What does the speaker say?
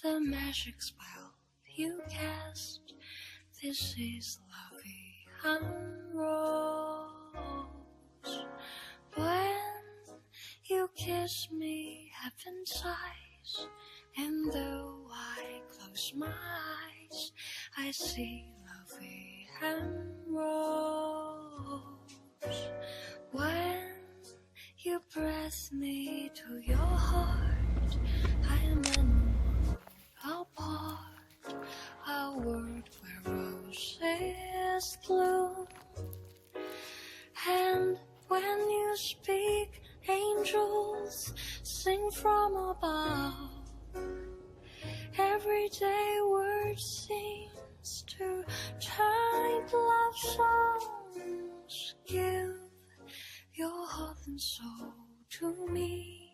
the magic spell you cast. This is La Vie en Rose. When you kiss me, heaven sighs, and though I close my eyes, I see La Vie en Rose. When you press me to your heart, I am in apart, a world where roses bloom. And when you speak, angels sing from above. Everyday words seems to chant love songs. Give your heart and soul to me.